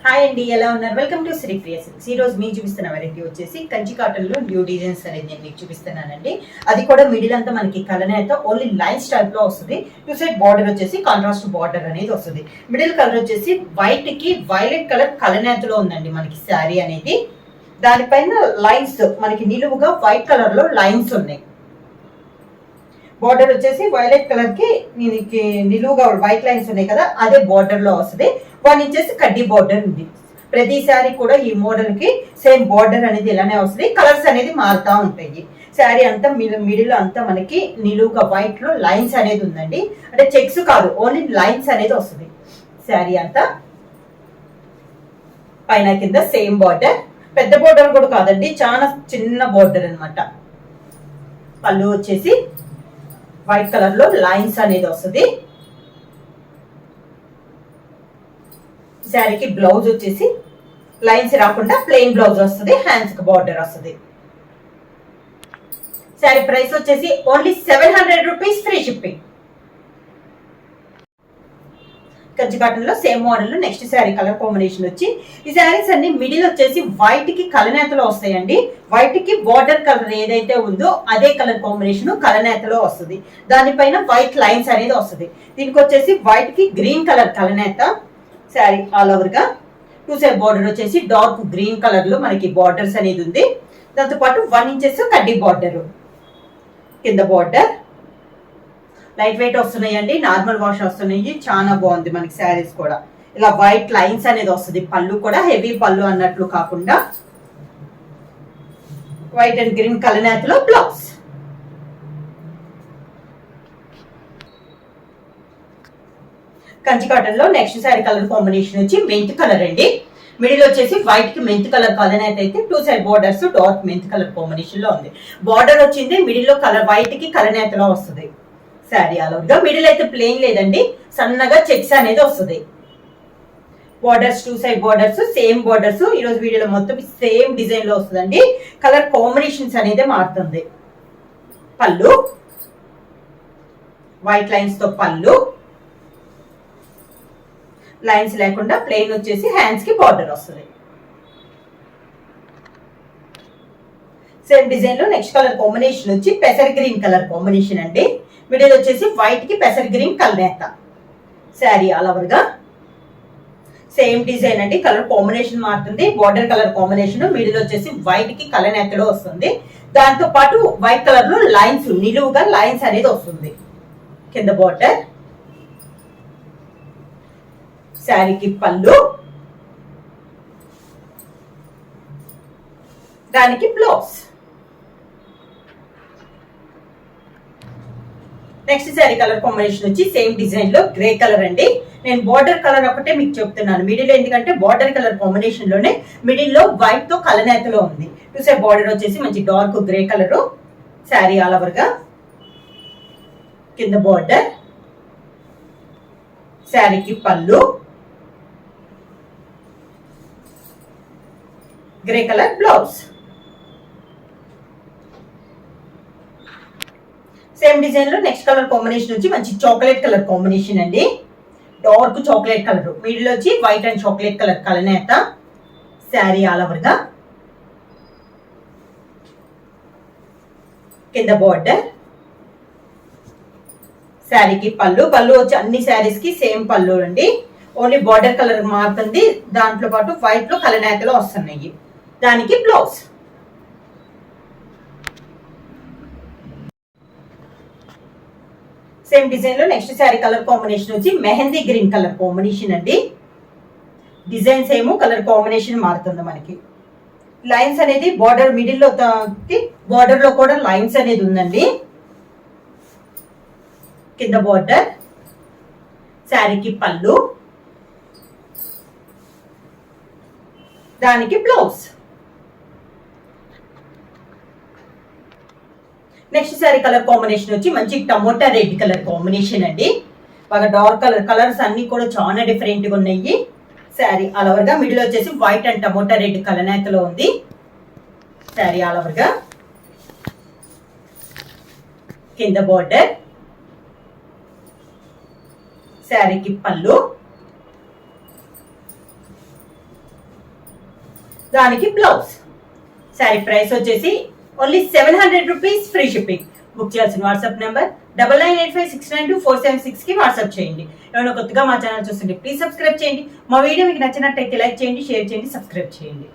Hi అండి, ఎలా ఉన్నారు? Welcome to Sri Priya silks. ఈ రోజు మీకు చూపిస్తున్న వెరైటీ వచ్చేసి కంచి కాటన్ లో న్యూ డిజైన్స్ అనేది నేను మీకు చూపిస్తున్నానండి. అది కూడా మిడిల్ అంతా మనకి కలనేత ఓన్లీ లైన్స్ టైప్ లో వస్తుంది. టూ సైడ్ బార్డర్ వచ్చేసి కాంట్రాస్ట్ బార్డర్ అనేది వస్తుంది. మిడిల్ కలర్ వచ్చేసి వైట్ కి వైలెట్ కలర్ కలనేతలో ఉందండి మనకి శారీ అనేది. దానిపైన లైన్స్ మనకి నిలువుగా వైట్ కలర్ లో లైన్స్ ఉన్నాయి. బార్డర్ వచ్చేసి వైలెట్ కలర్ కి దీనికి నిలువుగా వైట్ లైన్స్ ఉన్నాయి కదా, అదే బార్డర్ లో వస్తుంది. 1 ఇంచెస్ కడ్డీ బార్డర్ ఉంది. ప్రతి శారీ కూడా ఈ మోడల్ కి సేమ్ బార్డర్ అనేది ఇలానే వస్తుంది. కలర్స్ అనేది మారుతా ఉంటాయి. శారీ అంతా మిడిల్ అంతా మనకి నిలువుగా వైట్ లో లైన్స్ అనేది ఉందండి. అంటే చెక్స్ కాదు, ఓన్లీ లైన్స్ అనేది వస్తుంది. శారీ అంతా పైన కింద సేమ్ బార్డర్, పెద్ద బార్డర్ కూడా కాదండి, చాలా చిన్న బార్డర్ అనమాట. పళ్ళు వచ్చేసి వైట్ కలర్ లో లైన్స్ అనేది వస్తుంది. శారీకి బ్లౌజ్ వచ్చేసి లైన్స్ రాకుండా ప్లెయిన్ బ్లౌజ్ వస్తుంది. హ్యాండ్స్ కి బార్డర్ వస్తుంది. శారీ ప్రైస్ వచ్చేసి only 700 rupees, free shipping. Kanchi cotton లో సేమ్ మోడల్ లో నెక్స్ట్ శారీ కలర్ కాంబినేషన్ వచ్చి, ఈ శారీస్ అన్ని మిడిల్ వచ్చేసి వైట్ కి కలనేతలో వస్తాయండి. వైట్ కి బార్డర్ కలర్ ఏదైతే ఉందో అదే కలర్ కాంబినేషన్ కలనేతలో వస్తుంది. దానిపైన వైట్ లైన్స్ అనేది వస్తుంది. దీనికి వచ్చేసి వైట్ కి గ్రీన్ కలర్ కలనేత. శారీ ఆల్ ఓవర్ గా టూ సైడ్ బార్డర్ వచ్చేసి డార్క్ గ్రీన్ కలర్ లో మనకి బార్డర్స్ అనేది ఉంది. దాంతో పాటు 1 ఇంచెస్ కడ్డీ బార్డర్, కింద బార్డర్ లైట్ వెయిట్ వస్తున్నాయండి, నార్మల్ వాష్ వస్తున్నాయి. చాలా బాగుంది మనకి శారీస్ కూడా. ఇలా వైట్ లైన్స్ అనేది వస్తుంది. పళ్ళు కూడా హెవీ పళ్ళు అన్నట్లు కాకుండా వైట్ అండ్ గ్రీన్ కలనేతలో బ్లౌజ్. కంచి కాటన్ లో నెక్స్ట్ శారీ కలర్ కాంబినేషన్ వచ్చి మెంత్ కలర్ అండి. మిడిల్ వచ్చేసి వైట్ కి మెంత్ కలర్ కలనేత అయితే two side borders dark mint colour combination లో ఉంది. బార్డర్ వచ్చింది మిడిల్ లో కలర్ వైట్ కి కలనేతలో వస్తుంది. శారీ ఆల్ ఓవర్ గా మిడిల్ అయితే ప్లెయిన్ లేదండి, సన్నగా చెక్స్ అనేది వస్తుంది. Borders two side borders same borders. ఈ రోజు వీడియోలో మొత్తం సేమ్ డిజైన్ లో వస్తుందండి. కలర్ కాంబినేషన్స్ అనేది మారుతుంది. పళ్ళు వైట్ లైన్స్ తో పళ్ళు, లైన్స్ లేకుండా ప్లెయిన్ వచ్చేసి హ్యాండ్స్ కి బార్డర్ వస్తుంది. సేమ్ డిజైన్ లో నెక్స్ట్ కలర్ కాంబినేషన్ వచ్చి పెసర్ గ్రీన్ కలర్ కాంబినేషన్ అండి. మిడిల్ వచ్చేసి వైట్ కి పెసర్ గ్రీన్ కలనేత. శారీ ఆల్ ఓవర్ గా సేమ్ డిజైన్ అండి, కలర్ కాంబినేషన్ మారుతుంది. బార్డర్ కలర్ కాంబినేషన్ మిడిల్ వచ్చేసి వైట్ కి కలనేతలో వస్తుంది. దాంతో పాటు వైట్ కలర్ లో లైన్స్ నిలువుగా లైన్స్ అనేది వస్తుంది. కింద బార్డర్, శారీకి పళ్ళు, దానికి blouse. Next sari colour combination వచ్చి సేమ్ డిజైన్ లో గ్రే కలర్ అండి. నేను బార్డర్ కలర్ ఒకటే మీకు చెప్తున్నాను మిడిల్, ఎందుకంటే బార్డర్ కలర్ కాంబినేషన్ లోనే మిడిల్ లో వైట్ తో కలనేతలో ఉంది. చూసే బార్డర్ వచ్చేసి మంచి dark grey colour. Sari all over గా కింద బార్డర్, శారీకి పళ్ళు, grey colour blouse. Same design లో నెక్స్ట్ కలర్ కాంబినేషన్ వచ్చి మంచి చాక్లెట్ కలర్ కాంబినేషన్ అండి. డార్క్ చాక్లెట్ కలర్ మిడిల్ వచ్చి వైట్ అండ్ చాక్లెట్ కలర్ కలనేత. శారీ ఆల్ ఓవర్ గా కింద బార్డర్, శారీకి పళ్ళు. పళ్ళు వచ్చి అన్ని శారీస్ కి సేమ్ పళ్ళు అండి, ఓన్లీ బార్డర్ కలర్ మారుతుంది. దాంట్లో పాటు వైట్ లో కలనేతలో వస్తున్నాయి. దానికి బ్లౌజ్. సేమ్ డిజైన్ లో నెక్స్ట్ శారీ కలర్ కాంబినేషన్ వచ్చి మెహందీ గ్రీన్ కలర్ కాంబినేషన్ అండి. డిజైన్స్ ఏమో కలర్ కాంబినేషన్ మారుతుంది మనకి. లైన్స్ అనేది బార్డర్ మిడిల్ లో బార్డర్ లో కూడా లైన్స్ అనేది ఉందండి. కింద బార్డర్, శారీకి పళ్ళు, దానికి blouse. Next sari colour combination వచ్చి మంచి టమోటా రెడ్ కలర్ కాంబినేషన్ అండి. బాగా డార్క్ కలర్, కలర్స్ అన్ని కూడా చాలా డిఫరెంట్ గా ఉన్నాయి. శారీ ఆల్ ఓవర్ గా మిడిల్ వచ్చేసి వైట్ అండ్ టమోటా రెడ్ కలనేతలో ఉంది. శారీ ఆల్ ఓవర్ గా కింద బార్డర్, శారీకి పళ్ళు, దానికి బ్లౌజ్. శారీ ప్రైస్ వచ్చేసి only 700 rupees, free shipping. Book చేయాల్సిన వాట్సాప్ నెంబర్ 9985692476 కి వాట్సాప్ చేయండి. ఏమైనా కొత్తగా మా ఛానల్ చూస్తుంటే ప్లీజ్ సబ్స్క్రైబ్ చేయండి. మా వీడియో మీకు నచ్చినట్టయితే లైక్ చేయండి, షేర్ చేయండి, సబ్స్క్రైబ్ చేయండి.